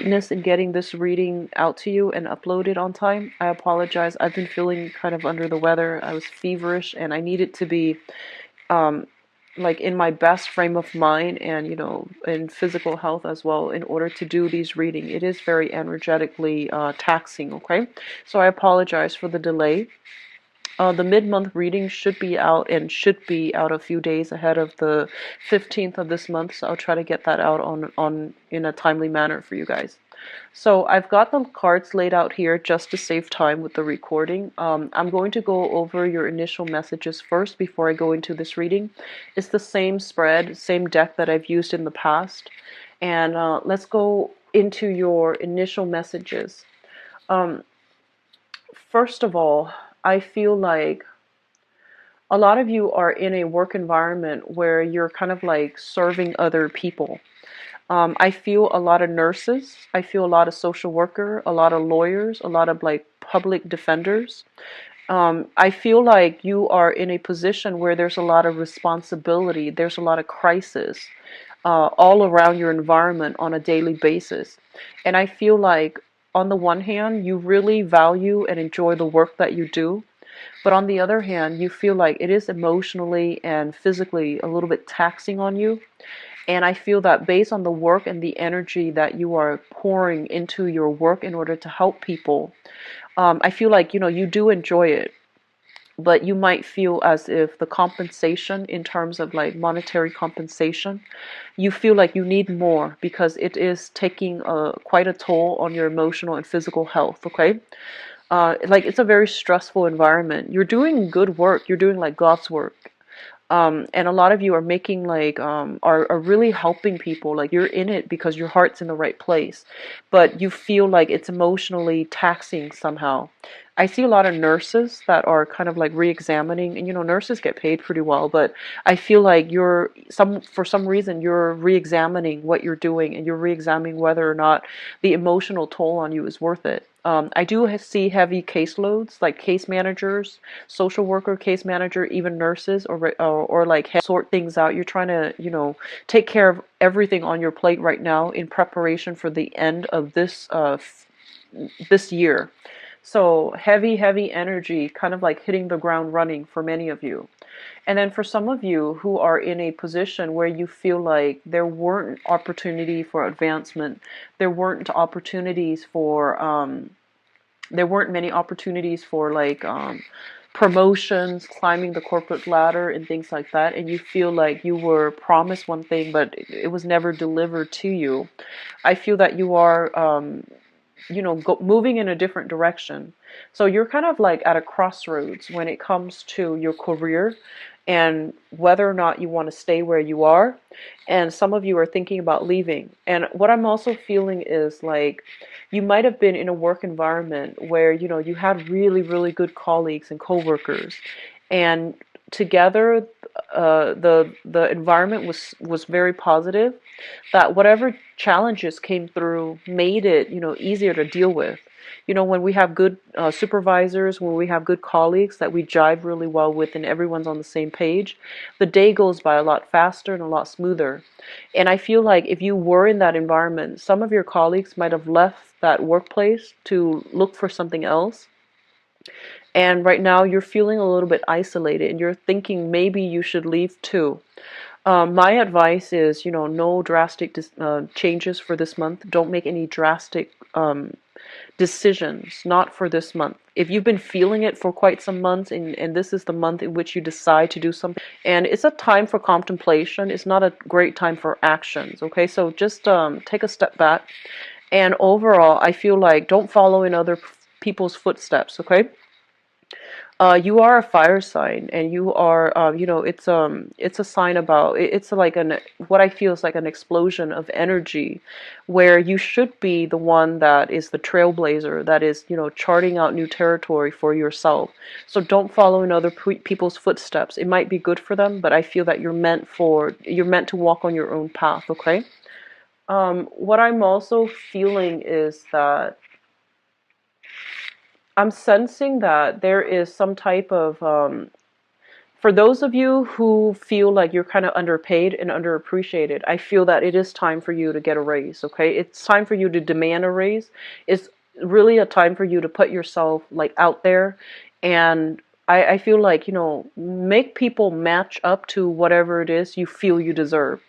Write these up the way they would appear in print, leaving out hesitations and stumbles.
in getting this reading out to you and uploaded on time. I apologize. I've been feeling kind of under the weather. I was feverish and I needed to be um, like in my best frame of mind and in physical health as well in order to do these reading. It is very energetically taxing, okay? So I apologize for the delay. The mid-month reading should be out and should be out a few days ahead of the 15th of this month, so I'll try to get that out on in a timely manner for you guys. So I've got the cards laid out here just to save time with the recording. I'm going to go over your initial messages first before I go into this reading. It's the same spread, same deck that I've used in the past. And let's go into your initial messages. First of all, I feel like a lot of you are in a work environment where you're kind of like serving other people. I feel a lot of nurses. I feel a lot of social worker, a lot of lawyers, a lot of like public defenders. I feel like you are in a position where there's a lot of responsibility. There's a lot of crisis all around your environment on a daily basis. And I feel like on the one hand, you really value and enjoy the work that you do. But on the other hand, you feel like it is emotionally and physically a little bit taxing on you. And I feel that based on the work and the energy that you are pouring into your work in order to help people, I feel like, you do enjoy it. But you might feel as if the compensation in terms of like monetary compensation, you feel like you need more because it is taking quite a toll on your emotional and physical health, okay? Like it's a very stressful environment. You're doing good work. You're doing like God's work. And a lot of you are making like are really helping people. Like you're in it because your heart's in the right place, but you feel like it's emotionally taxing somehow. I see a lot of nurses that are kind of like re-examining, and nurses get paid pretty well, but I feel like for some reason you're re-examining what you're doing, and you're re-examining whether or not the emotional toll on you is worth it. I do see heavy caseloads, like case managers, social worker, case manager, even nurses, or like sort things out. You're trying to, take care of everything on your plate right now in preparation for the end of this year. So heavy energy, kind of like hitting the ground running for many of you. And then for some of you who are in a position where you feel like there weren't opportunity for advancement, there weren't opportunities for, there weren't many opportunities for like promotions, climbing the corporate ladder and things like that, and you feel like you were promised one thing but it was never delivered to you. I feel that you are moving in a different direction. So you're kind of like at a crossroads when it comes to your career and whether or not you want to stay where you are. And some of you are thinking about leaving. And what I'm also feeling is like you might have been in a work environment where, you had really good colleagues and coworkers. And together, the environment was very positive, that whatever challenges came through made it easier to deal with. When we have good supervisors, when we have good colleagues that we jive really well with and everyone's on the same page, the day goes by a lot faster and a lot smoother. And I feel like if you were in that environment, some of your colleagues might have left that workplace to look for something else. And right now you're feeling a little bit isolated and you're thinking maybe you should leave too. My advice is, no drastic changes for this month. Don't make any drastic decisions, not for this month. If you've been feeling it for quite some months and this is the month in which you decide to do something, and it's a time for contemplation, it's not a great time for actions, okay? So just take a step back. And overall, I feel like don't follow in other people's footsteps, okay? You are a fire sign, and you are, it's a sign about, it's like what I feel is like an explosion of energy, where you should be the one that is the trailblazer, that is, charting out new territory for yourself. So don't follow in other people's footsteps. It might be good for them, but I feel that you're meant to walk on your own path, okay? What I'm also feeling is that I'm sensing that there is some type of For those of you who feel like you're kind of underpaid and underappreciated, I feel that it is time for you to get a raise, okay? It's time for you to demand a raise. It's really a time for you to put yourself like out there, and I feel like, make people match up to whatever it is you feel you deserve.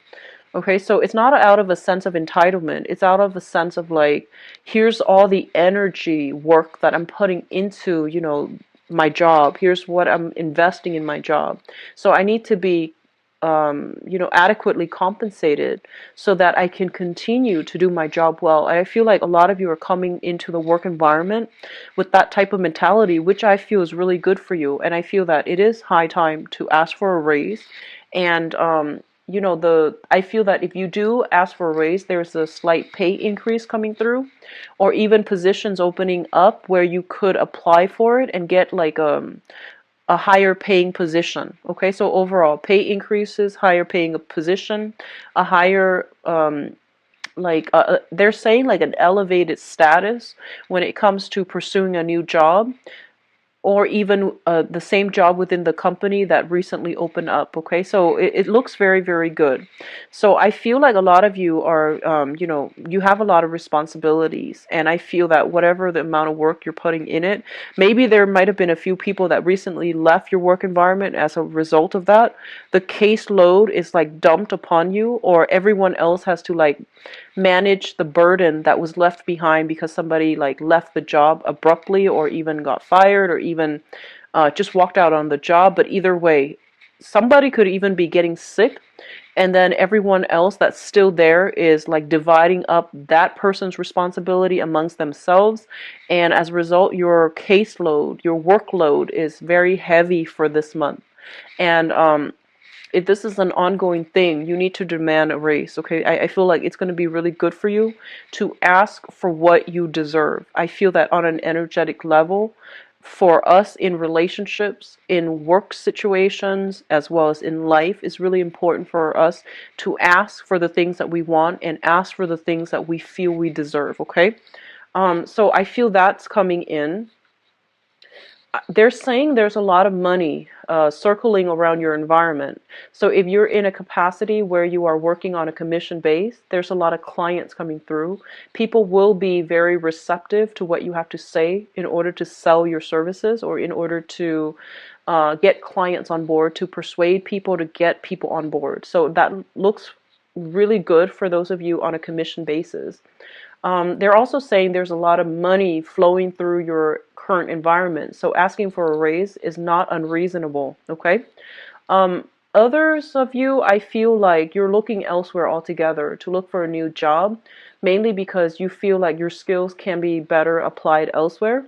Okay, so it's not out of a sense of entitlement. It's out of a sense of like, here's all the energy work that I'm putting into, my job. Here's what I'm investing in my job. So I need to be, adequately compensated so that I can continue to do my job well. And I feel like a lot of you are coming into the work environment with that type of mentality, which I feel is really good for you. And I feel that it is high time to ask for a raise. And I feel that if you do ask for a raise, there's a slight pay increase coming through, or even positions opening up where you could apply for it and get like a higher paying position. Okay, so overall pay increases, higher paying position, a higher they're saying like an elevated status when it comes to pursuing a new job, or even the same job within the company that recently opened up. Okay, so it looks very, very good. So I feel like a lot of you are, you have a lot of responsibilities, and I feel that whatever the amount of work you're putting in it, maybe there might have been a few people that recently left your work environment as a result of that. The caseload is like dumped upon you, or everyone else has to like manage the burden that was left behind because somebody like left the job abruptly, or even got fired, or even just walked out on the job. But either way, somebody could even be getting sick, and then everyone else that's still there is like dividing up that person's responsibility amongst themselves, and as a result, your caseload, your workload is very heavy for this month. And if this is an ongoing thing, you need to demand a raise. Okay, I feel like it's going to be really good for you to ask for what you deserve. I feel that on an energetic level, for us in relationships, in work situations, as well as in life, it's really important for us to ask for the things that we want and ask for the things that we feel we deserve. Okay, so I feel that's coming in. They're saying there's a lot of money circling around your environment. So if you're in a capacity where you are working on a commission base, there's a lot of clients coming through. People will be very receptive to what you have to say in order to sell your services, or in order to get clients on board, to persuade people, to get people on board. So that looks really good for those of you on a commission basis. They're also saying there's a lot of money flowing through your current environment. So asking for a raise is not unreasonable, okay? Others of you, I feel like you're looking elsewhere altogether to look for a new job, mainly because you feel like your skills can be better applied elsewhere.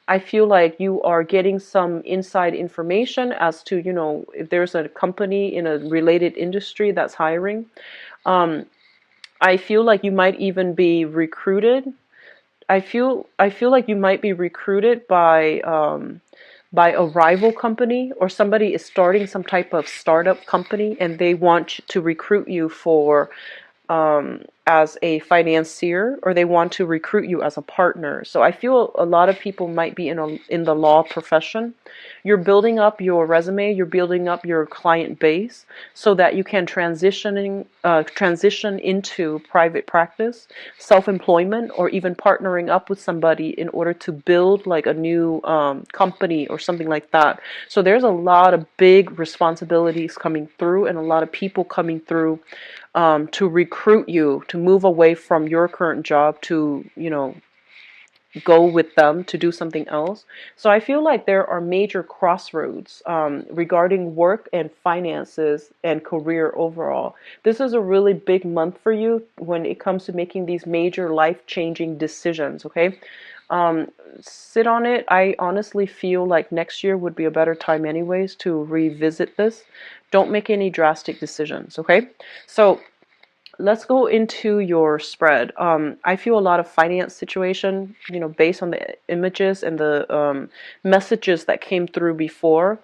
I feel like you are getting some inside information as to, if there's a company in a related industry that's hiring. I feel like you might even be recruited. I feel like you might be recruited by a rival company, or somebody is starting some type of startup company and they want to recruit you for as a financier, or they want to recruit you as a partner. So I feel a lot of people might be in the law profession. You're building up your resume, you're building up your client base so that you can transition into private practice, self-employment, or even partnering up with somebody in order to build like a new company or something like that. So there's a lot of big responsibilities coming through, and a lot of people coming through to recruit you to move away from your current job to, go with them to do something else. So I feel like there are major crossroads regarding work and finances and career overall. This is a really big month for you when it comes to making these major life-changing decisions, okay? Sit on it. I honestly feel like next year would be a better time anyways to revisit this. Don't make any drastic decisions, okay? So let's go into your spread. I feel a lot of finance situation, based on the images and the messages that came through before.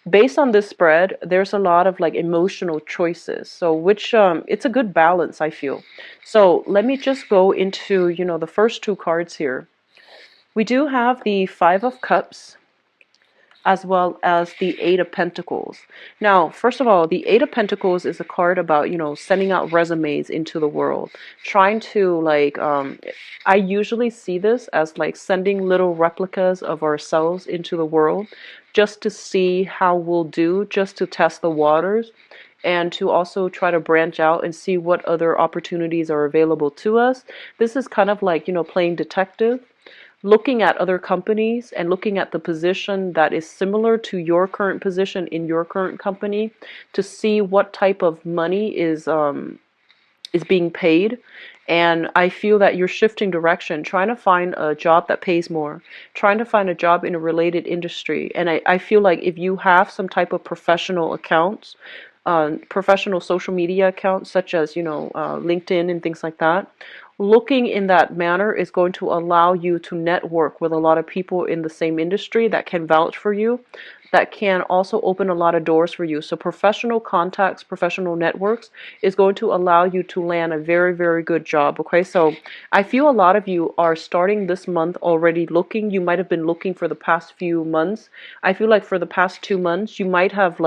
Based on this spread, there's a lot of like emotional choices. So which it's a good balance, I feel. So let me just go into, the first two cards here. We do have the Five of Cups, as well as the Eight of Pentacles. Now, first of all, the Eight of Pentacles is a card about, sending out resumes into the world, trying to I usually see this as like sending little replicas of ourselves into the world just to see how we'll do, just to test the waters, and to also try to branch out and see what other opportunities are available to us. This is kind of like, playing detective, looking at other companies and looking at the position that is similar to your current position in your current company to see what type of money is being paid. And I feel that you're shifting direction, trying to find a job that pays more, trying to find a job in a related industry. And I feel like if you have some type of professional accounts, professional social media accounts, such as, LinkedIn and things like that, looking in that manner is going to allow you to network with a lot of people in the same industry that can vouch for you, that can also open a lot of doors for you. So professional contacts, professional networks is going to allow you to land a very, very good job. Okay, so I feel a lot of you are starting this month already looking. You might have been looking for the past few months. I feel like for the past 2 months, you might have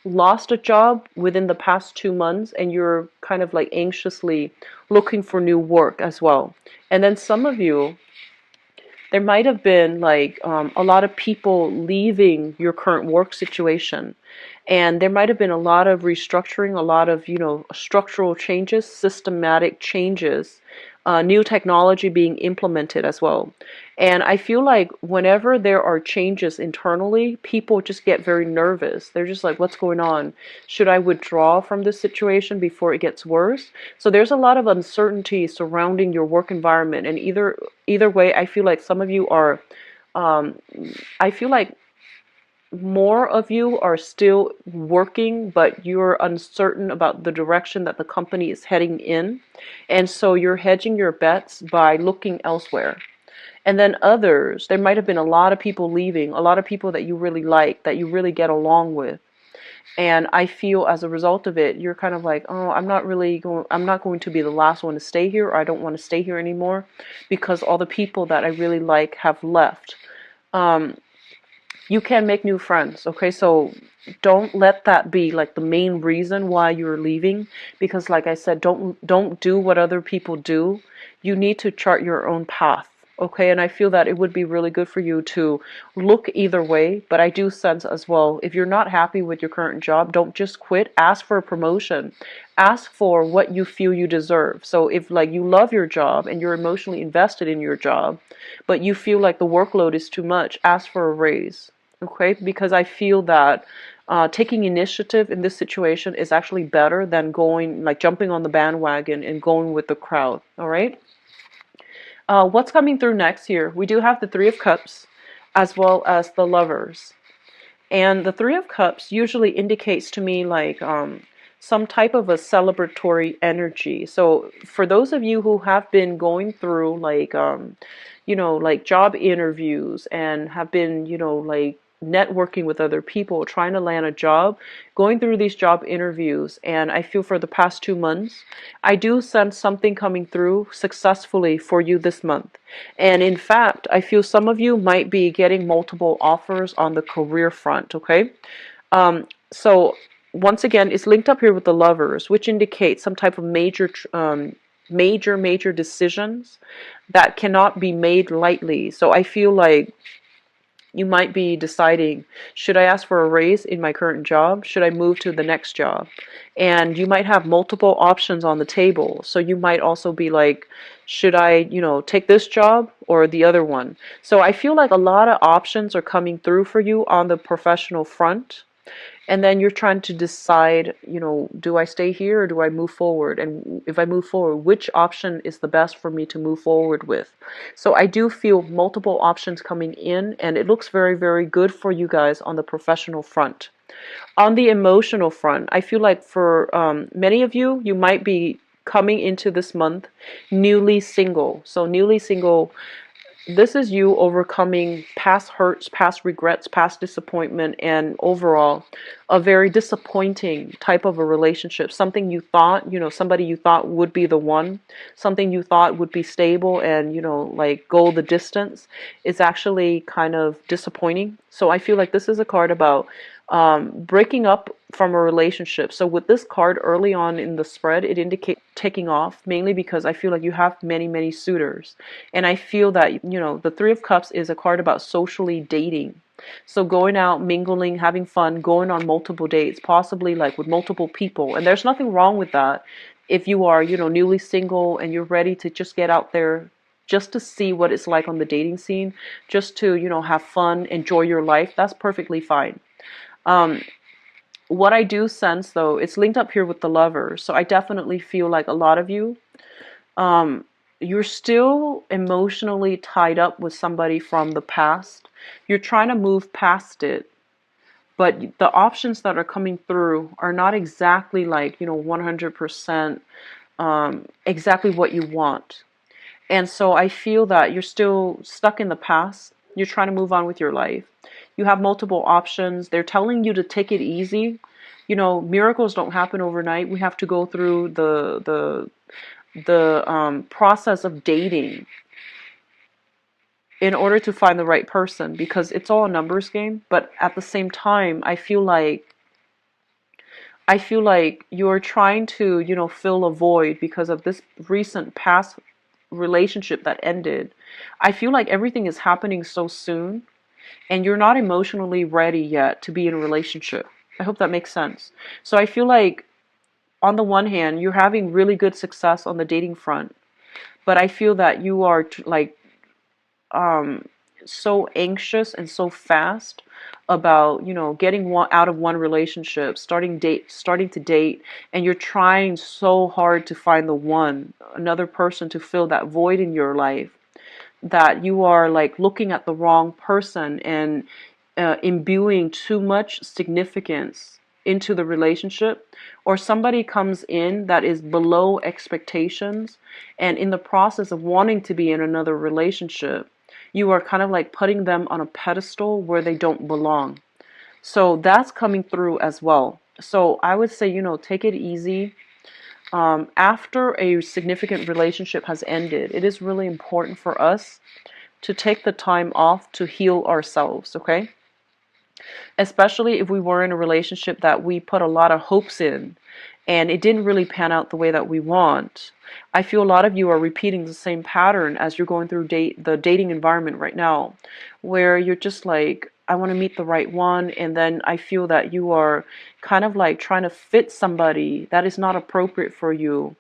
lost a job within the past 2 months, and you're kind of anxiously looking for new work as well. And then some of you, there might have been a lot of people leaving your current work situation, and there might have been a lot of restructuring, a lot of structural changes, systematic changes, new technology being implemented as well. And I feel like whenever there are changes internally, people just get very nervous. They're just like, what's going on? Should I withdraw from this situation before it gets worse? So there's a lot of uncertainty surrounding your work environment. And either way, I feel like some of you are, I feel like more of you are still working, but you're uncertain about the direction that the company is heading in. And so you're hedging your bets by looking elsewhere. And then others, there might have been a lot of people leaving, a lot of people that you really like, that you really get along with. And I feel as a result of it, you're kind of like, oh, I'm not going to be the last one to stay here, or I don't want to stay here anymore because all the people that I really like have left. You can make new friends, okay? So don't let that be the main reason why you're leaving, because like I said, don't do what other people do. You need to chart your own path, okay? And I feel that it would be really good for you to look either way, but I do sense as well, if you're not happy with your current job, don't just quit. Ask for a promotion. Ask for what you feel you deserve. So if you love your job and you're emotionally invested in your job, but you feel like the workload is too much, ask for a raise. Okay, because I feel that taking initiative in this situation is actually better than jumping on the bandwagon and going with the crowd. All right. What's coming through next here? We do have the Three of Cups as well as the Lovers. And the Three of Cups usually indicates to me some type of a celebratory energy. So for those of you who have been going through job interviews and have been, networking with other people, trying to land a job, going through these job interviews, and I feel for the past 2 months, I do sense something coming through successfully for you this month. And in fact, I feel some of you might be getting multiple offers on the career front, okay? So once again, it's linked up here with the Lovers, which indicates some type of major decisions that cannot be made lightly. So I feel like you might be deciding, should I ask for a raise in my current job? Should I move to the next job? And you might have multiple options on the table. So you might also be like, should I, take this job or the other one? So I feel like a lot of options are coming through for you on the professional front. And then you're trying to decide, do I stay here or do I move forward? And if I move forward, which option is the best for me to move forward with? So I do feel multiple options coming in, and it looks very, very good for you guys on the professional front. On the emotional front, I feel like for many of you, you might be coming into this month newly single. So newly single, This is you overcoming past hurts, past regrets, past disappointment, and overall a very disappointing type of a relationship. Something you thought, somebody you thought would be the one, something you thought would be stable and, like go the distance, is actually kind of disappointing. So I feel like this is a card about breaking up from a relationship. So with this card early on in the spread, it indicates taking off, mainly because I feel like you have many, many suitors. And I feel that, the Three of Cups is a card about socially dating. So going out, mingling, having fun, going on multiple dates, possibly like with multiple people. And there's nothing wrong with that if you are, newly single and you're ready to just get out there just to see what it's like on the dating scene, just to, have fun, enjoy your life. That's perfectly fine. Um, what I do sense, though, it's linked up here with the Lover. So I definitely feel like a lot of you, you're still emotionally tied up with somebody from the past. You're trying to move past it, but the options that are coming through are not exactly like, 100% exactly what you want. And so I feel that you're still stuck in the past. You're trying to move on with your life. You have multiple options. They're telling you to take it easy. Miracles don't happen overnight. We have to go through the process of dating in order to find the right person, because it's all a numbers game. But at the same time, I feel like you're trying to, fill a void because of this recent past relationship that ended. I feel like everything is happening so soon and you're not emotionally ready yet to be in a relationship. I hope that makes sense. So I feel like on the one hand, you're having really good success on the dating front, but I feel that you are like um so anxious and so fast about, getting out of one relationship, starting to date, and you're trying so hard to find the one, another person to fill that void in your life, that you are like looking at the wrong person and imbuing too much significance into the relationship, or somebody comes in that is below expectations, and in the process of wanting to be in another relationship, you are kind of like putting them on a pedestal where they don't belong. So that's coming through as well. So I would say, take it easy. After a significant relationship has ended, it is really important for us to take the time off to heal ourselves, okay? Especially if we were in a relationship that we put a lot of hopes in and it didn't really pan out the way that we want. I feel a lot of you are repeating the same pattern as you're going through the dating environment right now, where you're just like, I want to meet the right one, and then I feel that you are kind of like trying to fit somebody that is not appropriate for you,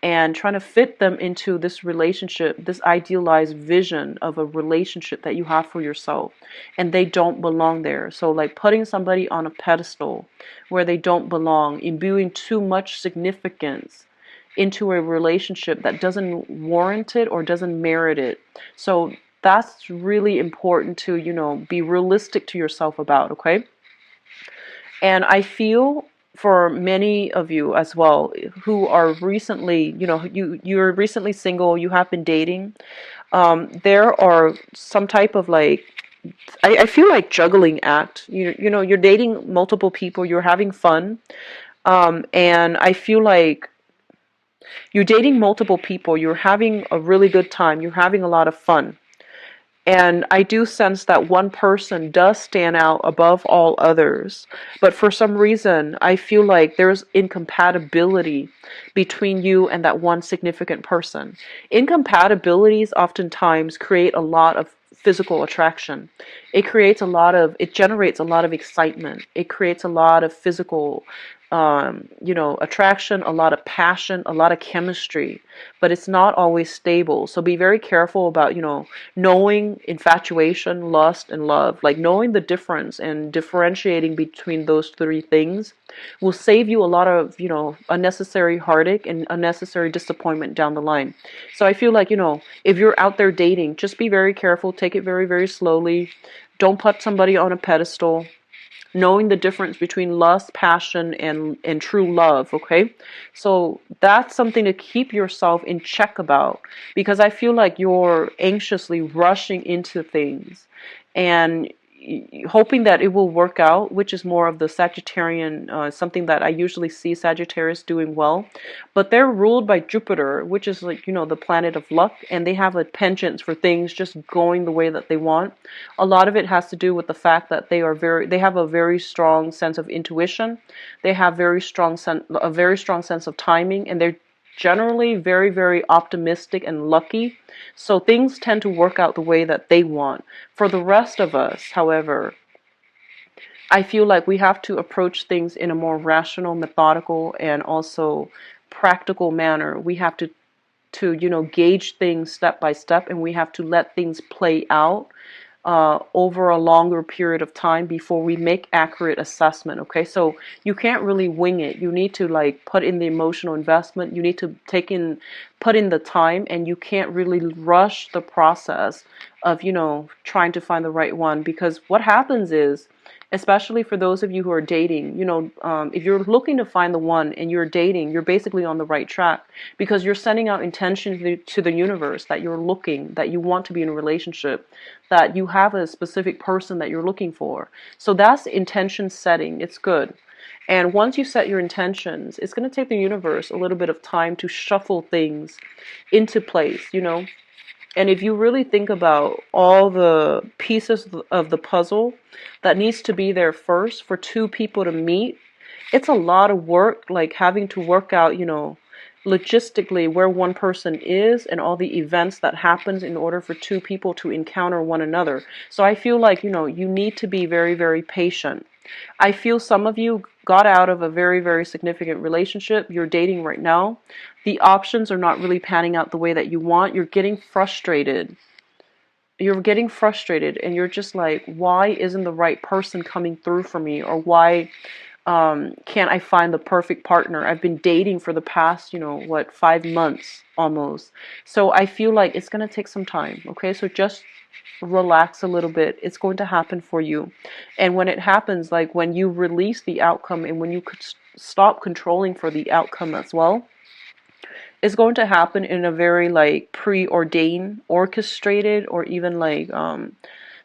and trying to fit them into this relationship, this idealized vision of a relationship that you have for yourself, and they don't belong there. So like putting somebody on a pedestal where they don't belong, imbuing too much significance into a relationship that doesn't warrant it or doesn't merit it. So that's really important to, be realistic to yourself about, okay? And I feel for many of you as well who are recently, you're recently single, you have been dating, there are some type of like, I feel like juggling act. You're dating multiple people, you're having fun, and I feel like you're dating multiple people, you're having a really good time, you're having a lot of fun. And I do sense that one person does stand out above all others. But for some reason, I feel like there's incompatibility between you and that one significant person. Incompatibilities oftentimes create a lot of physical attraction. It generates a lot of excitement. It creates a lot of physical attraction, a lot of passion, a lot of chemistry, but it's not always stable. So be very careful about, knowing infatuation, lust, and love. Like knowing the difference and differentiating between those three things will save you a lot of, unnecessary heartache and unnecessary disappointment down the line. So I feel like, if you're out there dating, just be very careful, take it very, very slowly. Don't put somebody on a pedestal. knowing the difference between lust, passion, and true love, okay? So that's something to keep yourself in check about, because I feel like you're anxiously rushing into things and hoping that it will work out, which is more of the Sagittarian, something that I usually see Sagittarius doing well. But they're ruled by Jupiter, which is like, the planet of luck, and they have a penchant for things just going the way that they want. A lot of it has to do with the fact that they have a very strong sense of intuition. They have a very strong sense of timing, and they're generally very, very optimistic and lucky. So things tend to work out the way that they want. For the rest of us, however, I feel like we have to approach things in a more rational, methodical, and also practical manner. We have to gauge things step by step, and we have to let things play out over a longer period of time before we make accurate assessment. Okay, so you can't really wing it. You need to like put in the emotional investment. You need to put in the time, and you can't really rush the process of trying to find the right one, because what happens is, especially for those of you who are dating, if you're looking to find the one and you're dating, you're basically on the right track, because you're sending out intention to the universe that you're looking, that you want to be in a relationship, that you have a specific person that you're looking for. So that's intention setting. It's good. And once you set your intentions, it's going to take the universe a little bit of time to shuffle things into place. And if you really think about all the pieces of the puzzle that needs to be there first for two people to meet, it's a lot of work, like having to work out, logistically where one person is and all the events that happens in order for two people to encounter one another. So I feel like, you need to be very, very patient. I feel some of you got out of a very, very significant relationship. You're dating right now. The options are not really panning out the way that you want. You're getting frustrated. And you're just like, why isn't the right person coming through for me? Or why can't I find the perfect partner? I've been dating for the past, 5 months almost. So I feel like it's going to take some time. Okay, so just relax a little bit. It's going to happen for you. And when it happens, like when you release the outcome and when you could stop controlling for the outcome as well, it's going to happen in a very like preordained, orchestrated, or even like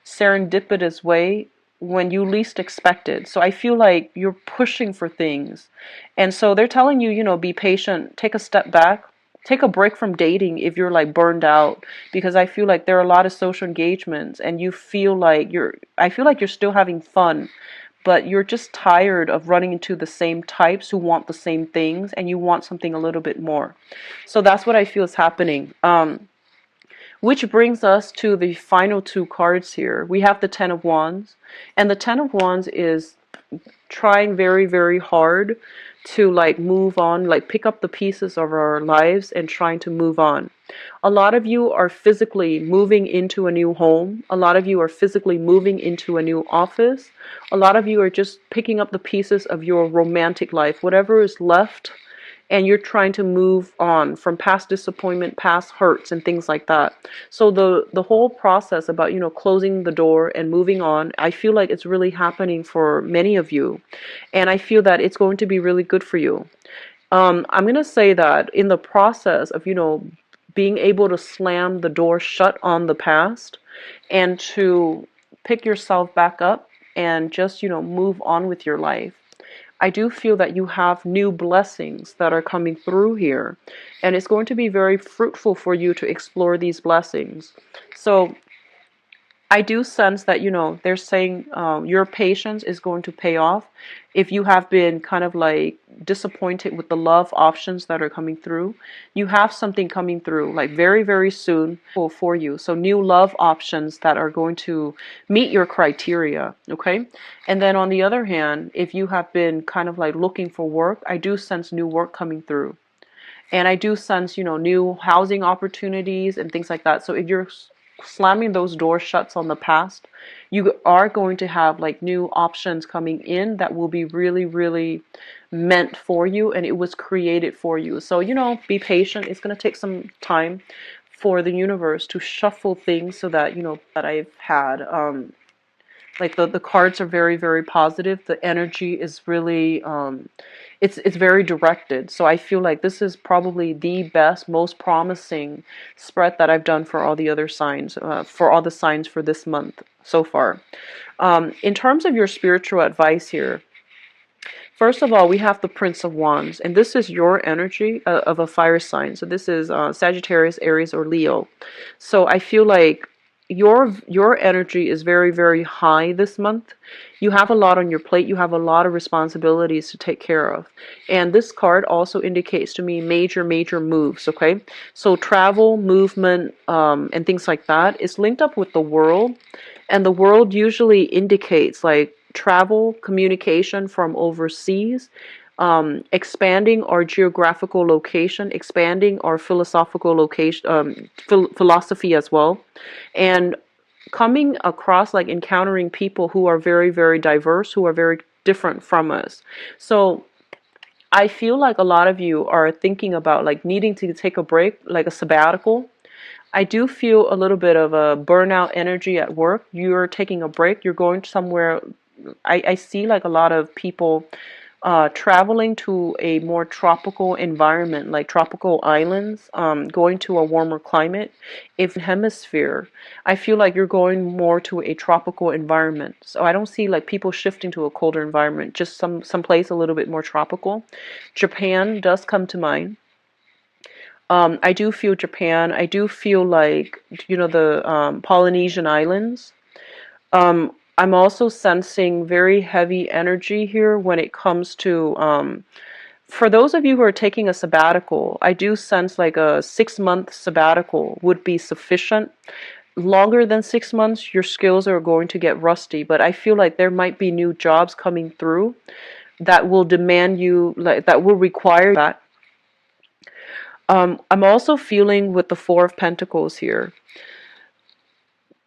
serendipitous way when you least expect it. So I feel like you're pushing for things. And so they're telling you, be patient, take a step back, take a break from dating if you're like burned out, because I feel like there are a lot of social engagements and I feel like you're still having fun, but you're just tired of running into the same types who want the same things, and you want something a little bit more. So that's what I feel is happening. Which brings us to the final two cards here. We have the Ten of Wands, and the Ten of Wands is trying very, very hard to like move on, like pick up the pieces of our lives and trying to move on. A lot of you are physically moving into a new home. A lot of you are physically moving into a new office. A lot of you are just picking up the pieces of your romantic life, whatever is left, and you're trying to move on from past disappointment, past hurts, and things like that. So the whole process about, closing the door and moving on, I feel like it's really happening for many of you. And I feel that it's going to be really good for you. I'm going to say that in the process of, being able to slam the door shut on the past and to pick yourself back up and just, move on with your life, I do feel that you have new blessings that are coming through here, and it's going to be very fruitful for you to explore these blessings. So I do sense that, they're saying your patience is going to pay off. If you have been kind of like disappointed with the love options that are coming through, you have something coming through like very, very soon for you. So new love options that are going to meet your criteria, okay? And then on the other hand, if you have been kind of like looking for work, I do sense new work coming through. And I do sense, new housing opportunities and things like that. So if you're slamming those doors shuts on the past, you are going to have like new options coming in that will be really, really meant for you, and it was created for you. So, be patient. It's going to take some time for the universe to shuffle things so that, that I've had Like the cards are very, very positive. The energy is really it's very directed. So I feel like this is probably the best, most promising spread that I've done for all the other signs, for all the signs for this month so far. In terms of your spiritual advice here, first of all, we have the Prince of Wands, and this is your energy of a fire sign. So this is Sagittarius, Aries, or Leo. So I feel like your energy is very, very high this month. You have a lot on your plate. You have a lot of responsibilities to take care of. And this card also indicates to me major, major moves, okay? So travel, movement, and things like that is linked up with the world. And the world usually indicates like travel, communication from overseas, expanding our geographical location, expanding our philosophical location, philosophy as well, and coming across like encountering people who are very, very diverse, who are very different from us. So I feel like a lot of you are thinking about like needing to take a break, like a sabbatical. I do feel a little bit of a burnout energy at work. You're taking a break, you're going somewhere. I see like a lot of people traveling to a more tropical environment, like tropical islands, going to a warmer climate. If hemisphere, I feel like you're going more to a tropical environment. So I don't see like people shifting to a colder environment, just some place a little bit more tropical. Japan does come to mind. I do feel Japan. I do feel like, the Polynesian islands. I'm also sensing very heavy energy here when it comes to, for those of you who are taking a sabbatical, I do sense like a 6 month sabbatical would be sufficient. Longer than 6 months, your skills are going to get rusty, but I feel like there might be new jobs coming through that will demand you, like that will require that. I'm also feeling with the Four of Pentacles here.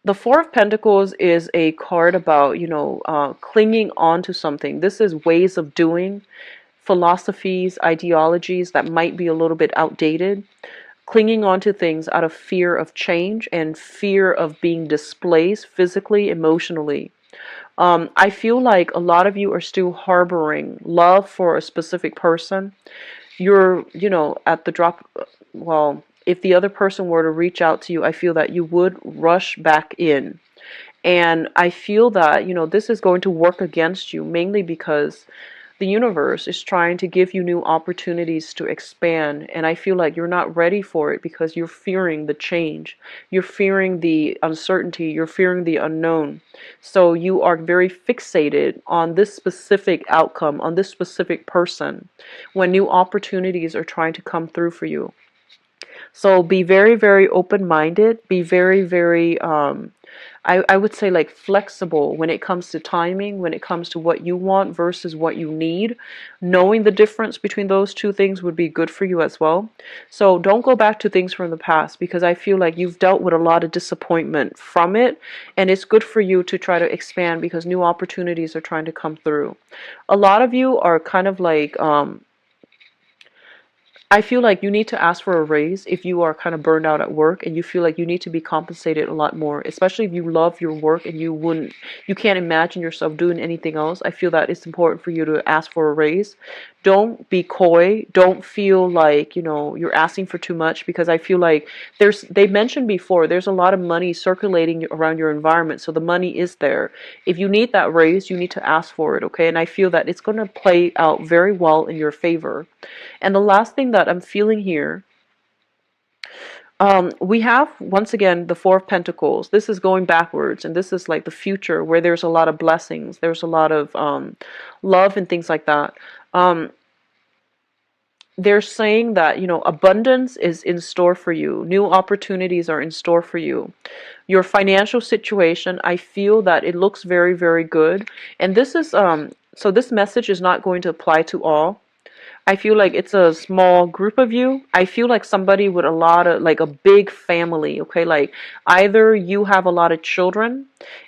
The Four of Pentacles is a card about, clinging on to something. This is ways of doing, philosophies, ideologies that might be a little bit outdated. Clinging on to things out of fear of change and fear of being displaced physically, emotionally. I feel like a lot of you are still harboring love for a specific person. You're, at the drop, well, if the other person were to reach out to you, I feel that you would rush back in. And I feel that, this is going to work against you, mainly because the universe is trying to give you new opportunities to expand. And I feel like you're not ready for it because you're fearing the change. You're fearing the uncertainty. You're fearing the unknown. So you are very fixated on this specific outcome, on this specific person, when new opportunities are trying to come through for you. So be very, very open-minded. Be very, very, I would say like flexible when it comes to timing, when it comes to what you want versus what you need. Knowing the difference between those two things would be good for you as well. So don't go back to things from the past because I feel like you've dealt with a lot of disappointment from it. And it's good for you to try to expand because new opportunities are trying to come through. A lot of you are kind of like, I feel like you need to ask for a raise if you are kind of burned out at work and you feel like you need to be compensated a lot more, especially if you love your work and you can't imagine yourself doing anything else. I feel that it's important for you to ask for a raise. Don't be coy. Don't feel like, you're asking for too much because I feel like they mentioned before, there's a lot of money circulating around your environment. So the money is there. If you need that raise, you need to ask for it. Okay. And I feel that it's going to play out very well in your favor. And the last thing that I'm feeling here, we have, once again, the Four of Pentacles. This is going backwards, and this is like the future where there's a lot of blessings. There's a lot of love and things like that. They're saying that, abundance is in store for you. New opportunities are in store for you. Your financial situation, I feel that it looks very, very good. And this is, so this message is not going to apply to all. I feel like it's a small group of you. I feel like somebody with a lot of, like a big family, okay? Like either you have a lot of children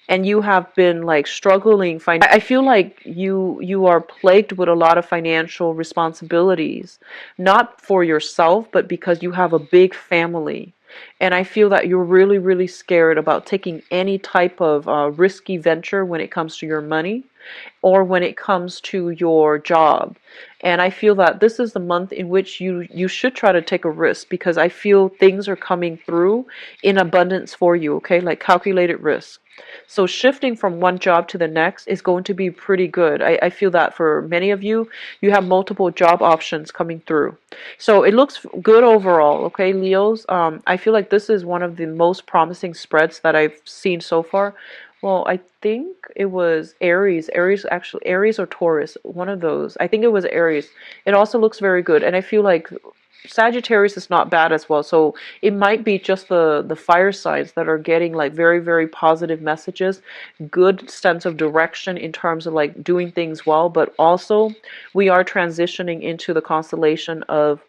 and you have been like struggling. I feel like you are plagued with a lot of financial responsibilities, not for yourself, but because you have a big family. And I feel that you're really, really scared about taking any type of risky venture when it comes to your money or when it comes to your job. And I feel that this is the month in which you should try to take a risk, because I feel things are coming through in abundance for you, okay? Like calculated risk. So shifting from one job to the next is going to be pretty good. I feel that for many of you, you have multiple job options coming through. So it looks good overall, okay, Leos? I feel like this is one of the most promising spreads that I've seen so far. Well, I think it was Aries. Aries, actually, Aries or Taurus, one of those. I think it was Aries. It also looks very good. And I feel like Sagittarius is not bad as well. So it might be just the fire signs that are getting like very, very positive messages, good sense of direction in terms of like doing things well. But also we are transitioning into the constellation of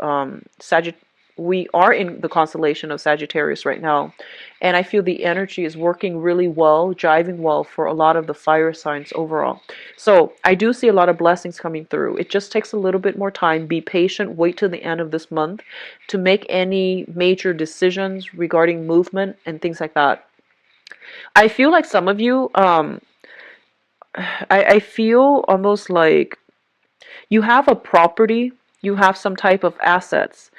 Sagittarius. We are in the constellation of Sagittarius right now, and I feel the energy is working really well, jiving well for a lot of the fire signs overall. So I do see a lot of blessings coming through. It just takes a little bit more time. Be patient. Wait till the end of this month to make any major decisions regarding movement and things like that. I feel like some of you, I feel almost like you have a property, you have some type of assets.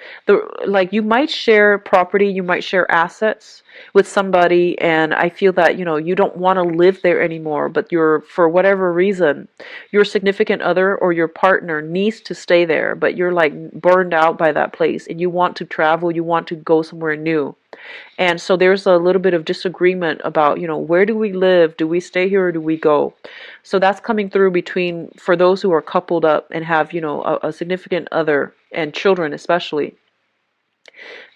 Like you might share property, you might share assets with somebody, and I feel that, you don't want to live there anymore, but for whatever reason, your significant other or your partner needs to stay there, but you're like burned out by that place and you want to travel, you want to go somewhere new. And so there's a little bit of disagreement about, where do we live? Do we stay here or do we go? So that's coming through between, for those who are coupled up and have, a significant other and children especially.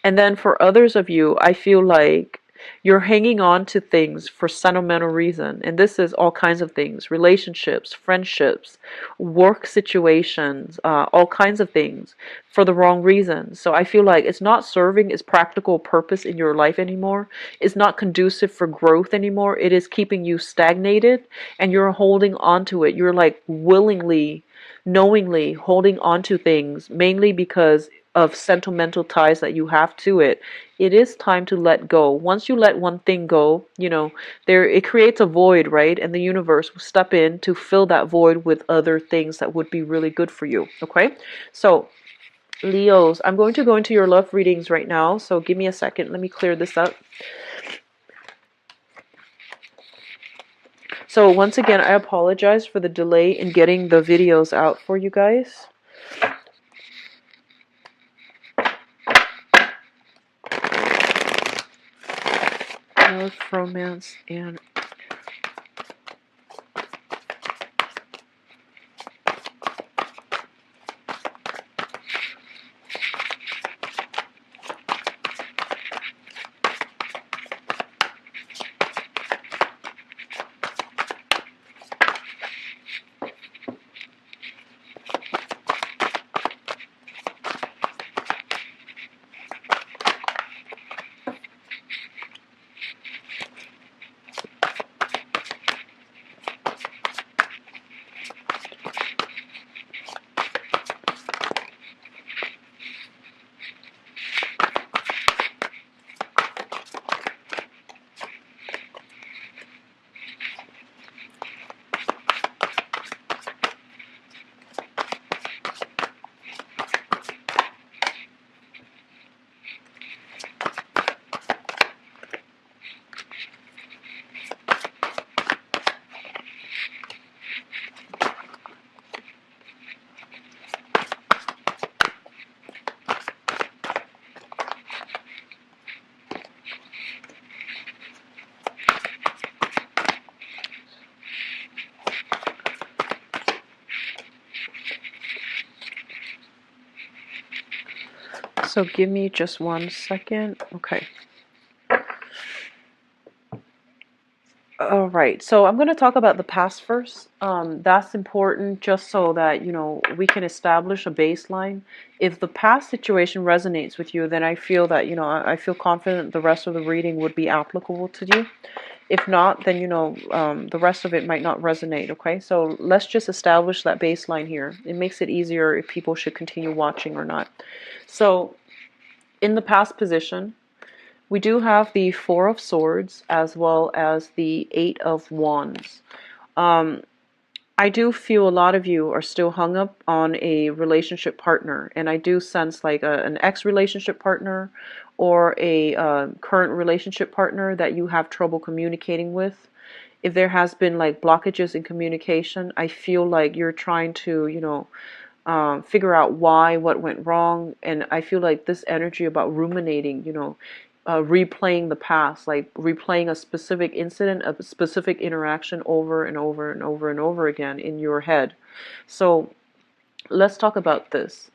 And then for others of you, I feel like you're hanging on to things for sentimental reason. And this is all kinds of things: relationships, friendships, work situations, all kinds of things for the wrong reasons. So I feel like it's not serving its practical purpose in your life anymore. It's not conducive for growth anymore. It is keeping you stagnated and you're holding on to it. You're like willingly, knowingly holding on to things mainly because of sentimental ties that you have to it. It is time to let go. Once you let one thing go, it creates a void, right? And the universe will step in to fill that void with other things that would be really good for you. Okay? So, Leos, I'm going to go into your love readings right now. So give me a second. Let me clear this up. So once again, I apologize for the delay in getting the videos out for you guys. Love, romance, and so give me just 1 second. Okay. All right, so I'm going to talk about the past first. That's important just so that, we can establish a baseline. If the past situation resonates with you, then I feel that, I feel confident the rest of the reading would be applicable to you. If not, then, the rest of it might not resonate, okay? So let's just establish that baseline here. It makes it easier if people should continue watching or not. So in the past position, We do have the Four of Swords as well as the Eight of Wands. Um, I do feel a lot of you are still hung up on a relationship partner, and I do sense like an ex-relationship partner or a current relationship partner that you have trouble communicating with. If there has been like blockages in communication, I feel like you're trying to, figure out why, what went wrong. And I feel like this energy about ruminating, replaying the past, like replaying a specific incident, a specific interaction over and over and over and over again in your head. So let's talk about this.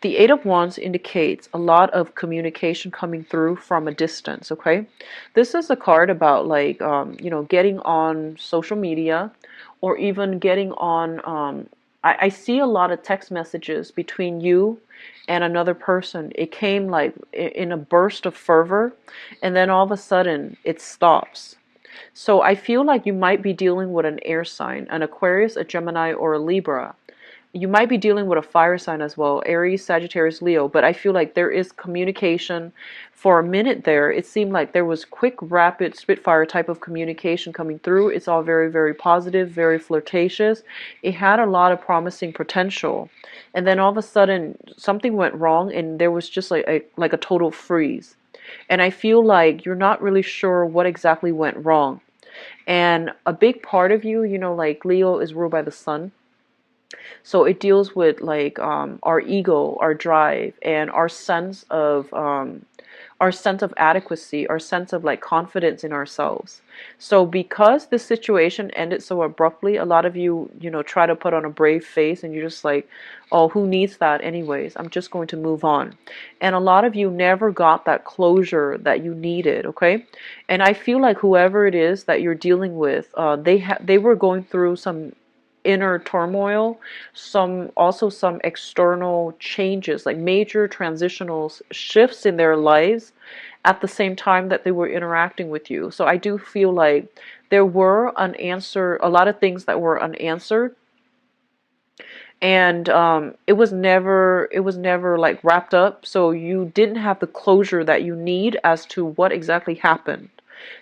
The Eight of Wands indicates a lot of communication coming through from a distance, okay? This is a card about like, getting on social media or even getting on, I see a lot of text messages between you and another person. It came like in a burst of fervor, and then all of a sudden it stops. So I feel like you might be dealing with an air sign, an Aquarius, a Gemini, or a Libra. You might be dealing with a fire sign as well, Aries, Sagittarius, Leo, but I feel like there is communication. For a minute there, it seemed like there was quick, rapid, spitfire type of communication coming through. It's all very, very positive, very flirtatious. It had a lot of promising potential. And then all of a sudden, something went wrong, and there was just like a total freeze. And I feel like you're not really sure what exactly went wrong. And a big part of you, like Leo is ruled by the sun. So it deals with like our ego, our drive, and our sense of adequacy, our sense of like confidence in ourselves. So because this situation ended so abruptly, a lot of you, try to put on a brave face, and you're just like, oh, who needs that anyways? I'm just going to move on. And a lot of you never got that closure that you needed, okay? And I feel like whoever it is that you're dealing with, they were going through some inner turmoil, some external changes, like major transitional shifts in their lives at the same time that they were interacting with you. So I do feel like there were a lot of things that were unanswered, and it was never like wrapped up, so you didn't have the closure that you need as to what exactly happened.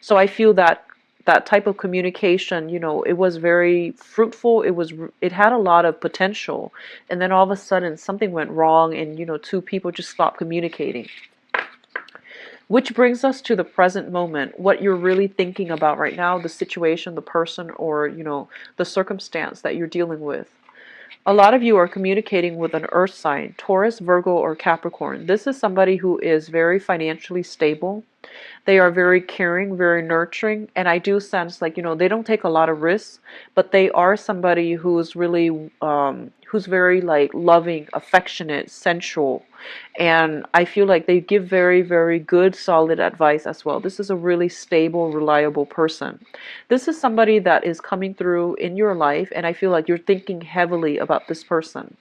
So I feel that that type of communication, it was very fruitful. It had a lot of potential, and then all of a sudden something went wrong, and two people just stopped communicating. Which brings us to the present moment, what you're really thinking about right now, the situation, the person, or the circumstance that you're dealing with. A lot of you are communicating with an earth sign, Taurus, Virgo, or Capricorn. This is somebody who is very financially stable. They are very caring, very nurturing, and I do sense like, they don't take a lot of risks, but they are somebody who's really, who's very like loving, affectionate, sensual, and I feel like they give very, very good, solid advice as well. This is a really stable, reliable person. This is somebody that is coming through in your life, and I feel like you're thinking heavily about this person.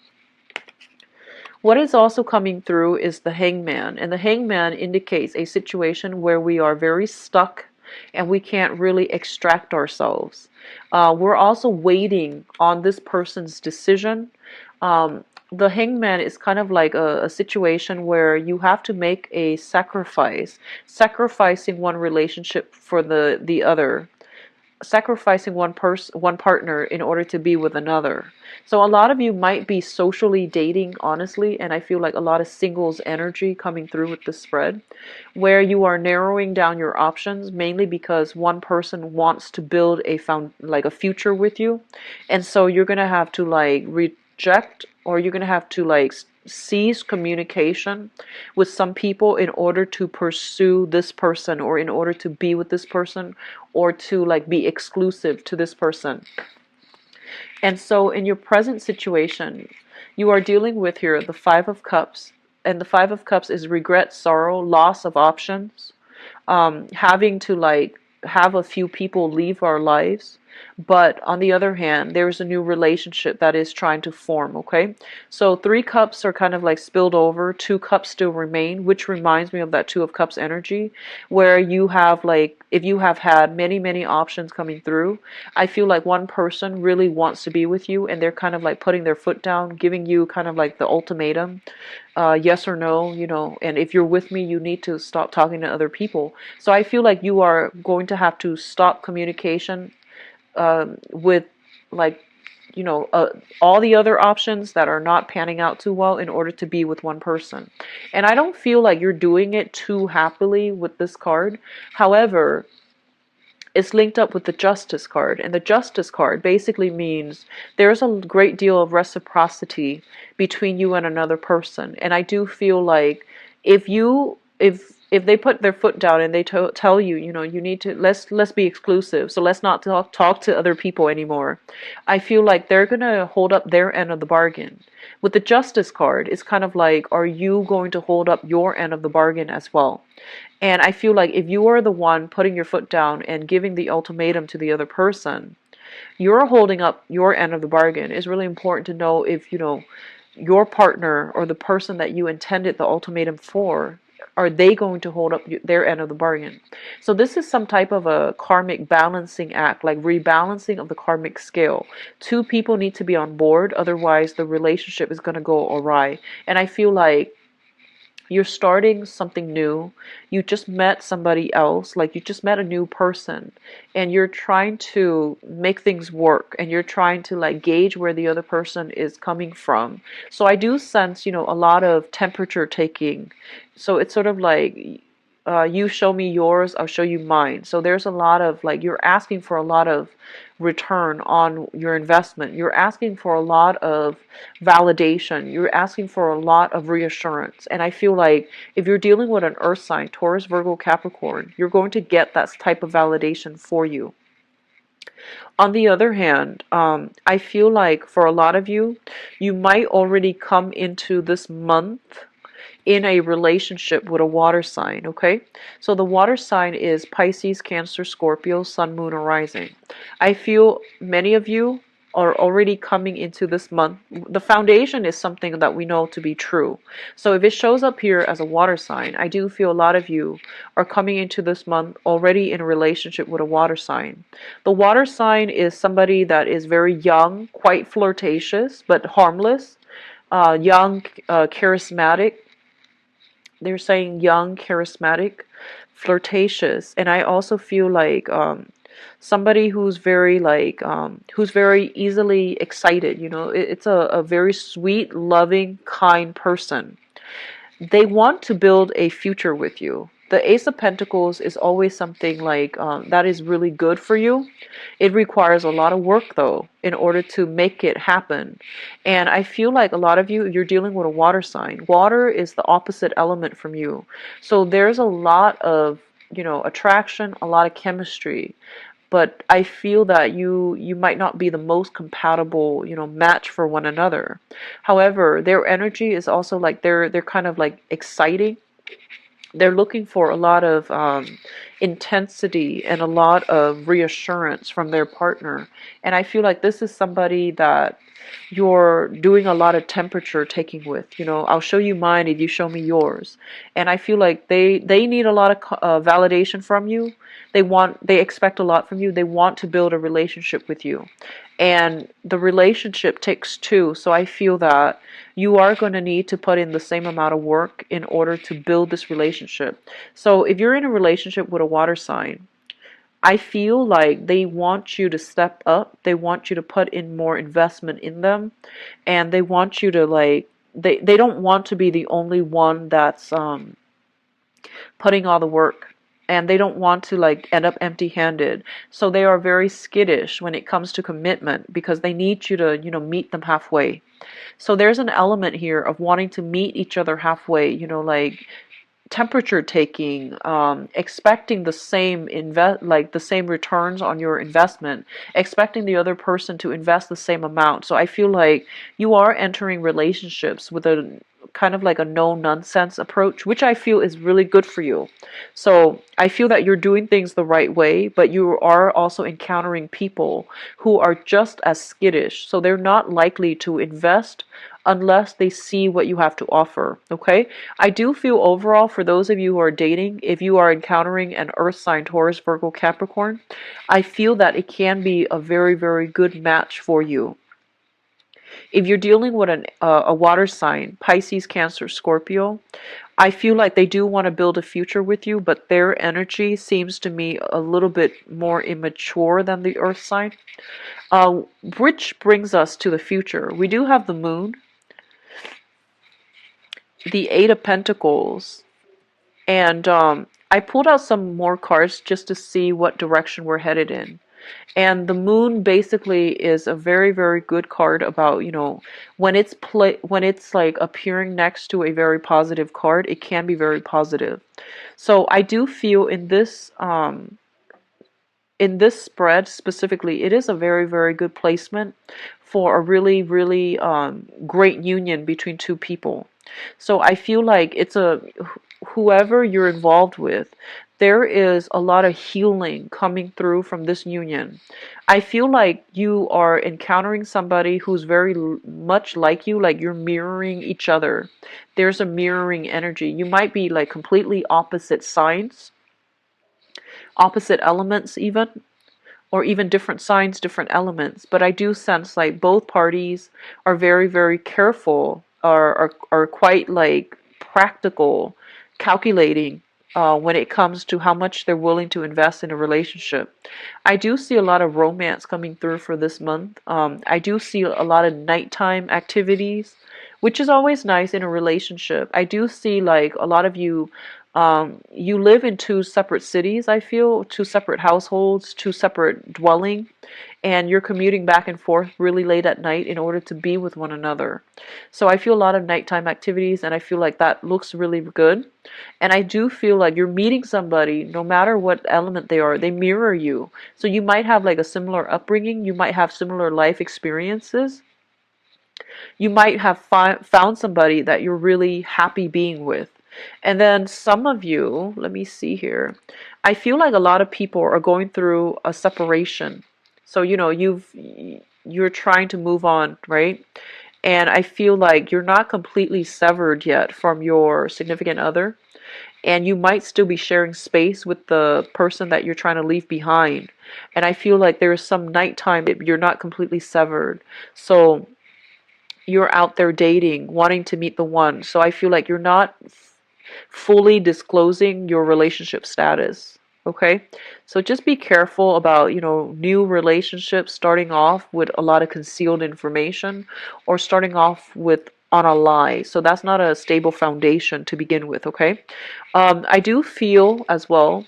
What is also coming through is the hangman, and the hangman indicates a situation where we are very stuck and we can't really extract ourselves. We're also waiting on this person's decision. The hangman is kind of like a situation where you have to make a sacrifice, sacrificing one relationship for the other, sacrificing one partner in order to be with another. So a lot of you might be socially dating, honestly, and I feel like a lot of singles energy coming through with the spread, where you are narrowing down your options mainly because one person wants to build a future with you, and so you're gonna have to like reject, or you're gonna have to like cease communication with some people in order to pursue this person, or in order to be with this person, or to like be exclusive to this person. And so in your present situation, you are dealing with here the Five of Cups, and the Five of Cups is regret, sorrow, loss of options, having to like have a few people leave our lives. But on the other hand, there's a new relationship that is trying to form, okay? So 3 cups are kind of like spilled over, 2 cups still remain, which reminds me of that 2 of Cups energy, where you have like, if you have had many, many options coming through, I feel like one person really wants to be with you and they're kind of like putting their foot down, giving you kind of like the ultimatum, yes or no, and if you're with me, you need to stop talking to other people. So I feel like you are going to have to stop communication with like all the other options that are not panning out too well in order to be with one person. And I don't feel like you're doing it too happily with this card. However, it's linked up with the Justice card, and the Justice card basically means there's a great deal of reciprocity between you and another person. And I do feel like if they put their foot down and they tell you, you need to let's be exclusive, so let's not talk to other people anymore, I feel like they're gonna hold up their end of the bargain. With the Justice card, it's kind of like, are you going to hold up your end of the bargain as well? And I feel like if you are the one putting your foot down and giving the ultimatum to the other person, you're holding up your end of the bargain. It's really important to know if, your partner or the person that you intended the ultimatum for, are they going to hold up their end of the bargain? So this is some type of a karmic balancing act, like rebalancing of the karmic scale. 2 people need to be on board, otherwise the relationship is going to go awry. And I feel like you're starting something new. You just met somebody else, like you just met a new person, and you're trying to make things work, and you're trying to like gauge where the other person is coming from. So I do sense, a lot of temperature taking. So it's sort of like, you show me yours, I'll show you mine. So there's a lot of like, you're asking for a lot of return on your investment. You're asking for a lot of validation. You're asking for a lot of reassurance. And I feel like if you're dealing with an earth sign, Taurus, Virgo, Capricorn, you're going to get that type of validation for you. On the other hand, I feel like for a lot of you, you might already come into this month in a relationship with a water sign, okay? So the water sign is Pisces, Cancer, Scorpio, Sun, Moon, or Rising. I feel many of you are already coming into this month. The foundation is something that we know to be true. So if it shows up here as a water sign, I do feel a lot of you are coming into this month already in a relationship with a water sign. The water sign is somebody that is very young, quite flirtatious, but harmless, young, charismatic. They're saying young, charismatic, flirtatious, and I also feel like somebody who's very like who's very easily excited. It's a very sweet, loving, kind person. They want to build a future with you. The Ace of Pentacles is always something like that is really good for you. It requires a lot of work though in order to make it happen. And I feel like a lot of you, you're dealing with a water sign. Water is the opposite element from you. So there's a lot of, attraction, a lot of chemistry. But I feel that you might not be the most compatible, match for one another. However, their energy is also like they're kind of like exciting. They're looking for a lot of intensity and a lot of reassurance from their partner. And I feel like this is somebody that you're doing a lot of temperature taking with. I'll show you mine if you show me yours. And I feel like they need a lot of validation from you. They expect a lot from you. They want to build a relationship with you. And the relationship takes two. So I feel that you are going to need to put in the same amount of work in order to build this relationship. So if you're in a relationship with a water sign, I feel like they want you to step up. They want you to put in more investment in them. And they want you to like, they don't want to be the only one that's putting all the work. And they don't want to like end up empty-handed. So they are very skittish when it comes to commitment because they need you to, meet them halfway. So there's an element here of wanting to meet each other halfway, like temperature taking, expecting the same the same returns on your investment, expecting the other person to invest the same amount. So I feel like you are entering relationships with a kind of like a no nonsense approach, which I feel is really good for you. So I feel that you're doing things the right way, but you are also encountering people who are just as skittish. So they're not likely to invest unless they see what you have to offer. Okay? I do feel overall, for those of you who are dating, if you are encountering an earth sign, Taurus, Virgo, Capricorn, I feel that it can be a very, very good match for you. If you're dealing with a water sign, Pisces, Cancer, Scorpio, I feel like they do want to build a future with you, but their energy seems to me a little bit more immature than the earth sign. Which brings us to the future. We do have the moon, the Eight of Pentacles, and I pulled out some more cards just to see what direction we're headed in. And the moon basically is a very, very good card about, when it's like appearing next to a very positive card, it can be very positive. So I do feel in this spread specifically, it is a very, very good placement for a really, really great union between two people. So I feel like whoever you're involved with, there is a lot of healing coming through from this union. I feel like you are encountering somebody who's very much like you, like you're mirroring each other. There's a mirroring energy. You might be like completely opposite signs, opposite elements even, or even different signs, different elements. But I do sense like both parties are very, very careful, are quite like practical, calculating when it comes to how much they're willing to invest in a relationship. I do see a lot of romance coming through for this month. I do see a lot of nighttime activities, which is always nice in a relationship. I do see like a lot of you, you live in two separate cities, I feel, two separate households, two separate dwelling, and you're commuting back and forth really late at night in order to be with one another. So I feel a lot of nighttime activities, and I feel like that looks really good. And I do feel like you're meeting somebody, no matter what element they are, they mirror you. So you might have like a similar upbringing, you might have similar life experiences. You might have found somebody that you're really happy being with. And then some of you, let me see here. I feel like a lot of people are going through a separation. So, you're trying to move on, right? And I feel like you're not completely severed yet from your significant other. And you might still be sharing space with the person that you're trying to leave behind. And I feel like there's some nighttime that you're not completely severed. So you're out there dating, wanting to meet the one. So I feel like you're not fully disclosing your relationship status. Okay? So just be careful about, new relationships starting off with a lot of concealed information or starting off with on a lie. So that's not a stable foundation to begin with, okay? I do feel as well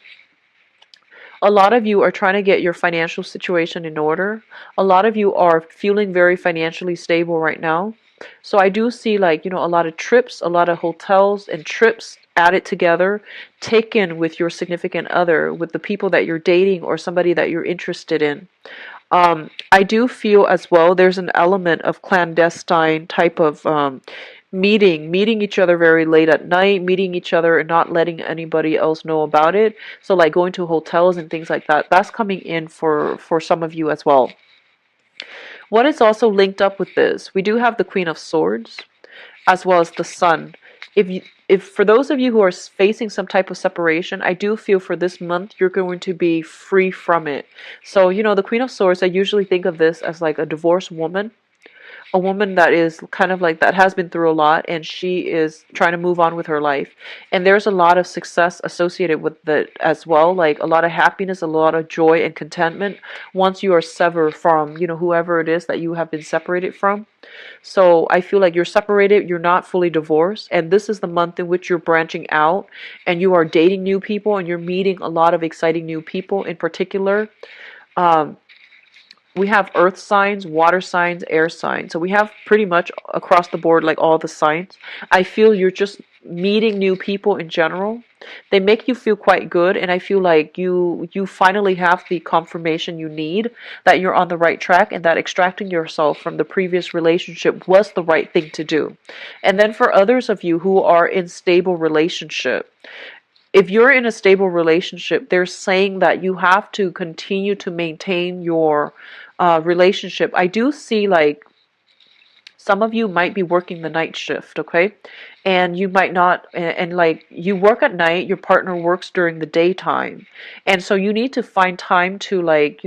a lot of you are trying to get your financial situation in order. A lot of you are feeling very financially stable right now. So I do see like, a lot of trips, a lot of hotels and trips added together, taken with your significant other, with the people that you're dating or somebody that you're interested in. I do feel as well there's an element of clandestine type of meeting each other very late at night, meeting each other and not letting anybody else know about it. So like going to hotels and things like that. That's coming in for some of you as well. What is also linked up with this? We do have the Queen of Swords as well as the Sun. If for those of you who are facing some type of separation, I do feel for this month you're going to be free from it. So, the Queen of Swords, I usually think of this as like a divorced woman, a woman that is kind of like that has been through a lot and she is trying to move on with her life. And there's a lot of success associated with that as well, like a lot of happiness, a lot of joy and contentment once you are severed from, whoever it is that you have been separated from. So I feel like you're separated, you're not fully divorced, and this is the month in which you're branching out and you are dating new people and you're meeting a lot of exciting new people in particular. Um, we have earth signs, water signs, air signs. So we have pretty much across the board like all the signs. I feel you're just meeting new people in general. They make you feel quite good, and I feel like you finally have the confirmation you need that you're on the right track and that extracting yourself from the previous relationship was the right thing to do. And then for others of you who are in stable relationship, if you're in a stable relationship, they're saying that you have to continue to maintain your relationship. I do see like some of you might be working the night shift, okay? And you might not, and like you work at night, your partner works during the daytime. And so you need to find time to like,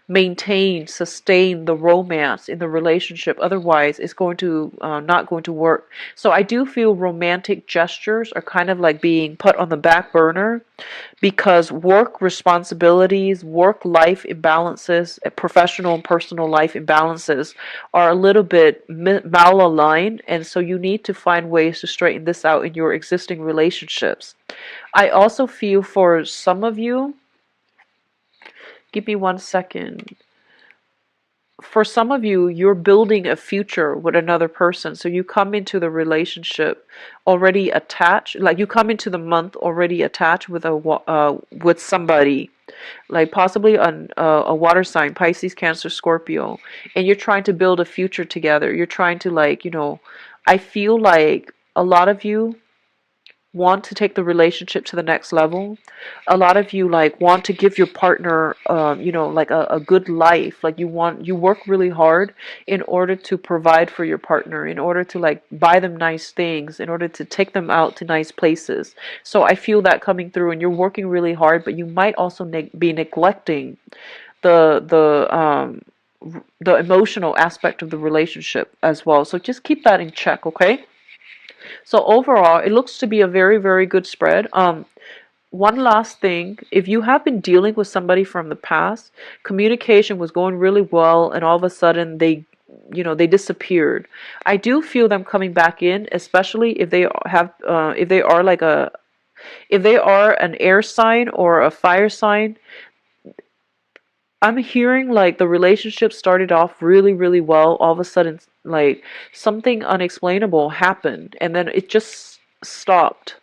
maintain, sustain the romance in the relationship. Otherwise, it's going to not going to work. So I do feel romantic gestures are kind of like being put on the back burner because work responsibilities, work life imbalances, professional and personal life imbalances are a little bit malaligned, and so you need to find ways to straighten this out in your existing relationships. I also feel for some of you, give me 1 second. For some of you, you're building a future with another person. So you come into the relationship already attached, like you come into the month already attached with with somebody, like possibly a water sign, Pisces, Cancer, Scorpio, and you're trying to build a future together. You're trying to like, I feel like a lot of you want to take the relationship to the next level. A lot of you like want to give your partner like a good life. Like you work really hard in order to provide for your partner, in order to like buy them nice things, in order to take them out to nice places. So I feel that coming through, and you're working really hard, but you might also be neglecting the the emotional aspect of the relationship as well. So just keep that in check, okay? So overall, it looks to be a very, very good spread. One last thing, if you have been dealing with somebody from the past, communication was going really well, and all of a sudden they disappeared. I do feel them coming back in, especially if they have, if they are an air sign or a fire sign. I'm hearing like the relationship started off really, really well. All of a sudden, like something unexplainable happened, and then it just stopped.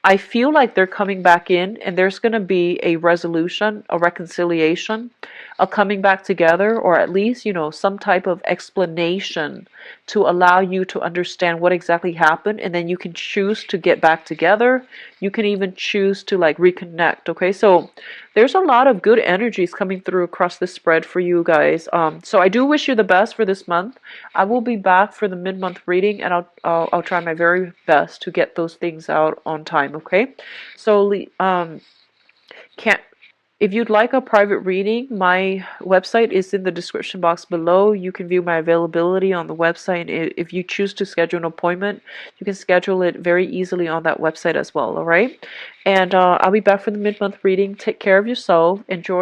I feel like they're coming back in, and there's going to be a resolution, a reconciliation, a coming back together, or at least, some type of explanation to allow you to understand what exactly happened, and then you can choose to get back together. You can even choose to like reconnect, okay? So there's a lot of good energies coming through across this spread for you guys. So I do wish you the best for this month. I will be back for the mid-month reading, and I'll try my very best to get those things out on time. Okay, so can't. If you'd like a private reading, my website is in the description box below. You can view my availability on the website. If you choose to schedule an appointment, you can schedule it very easily on that website as well, all right? And I'll be back for the mid-month reading. Take care of yourself. Enjoy.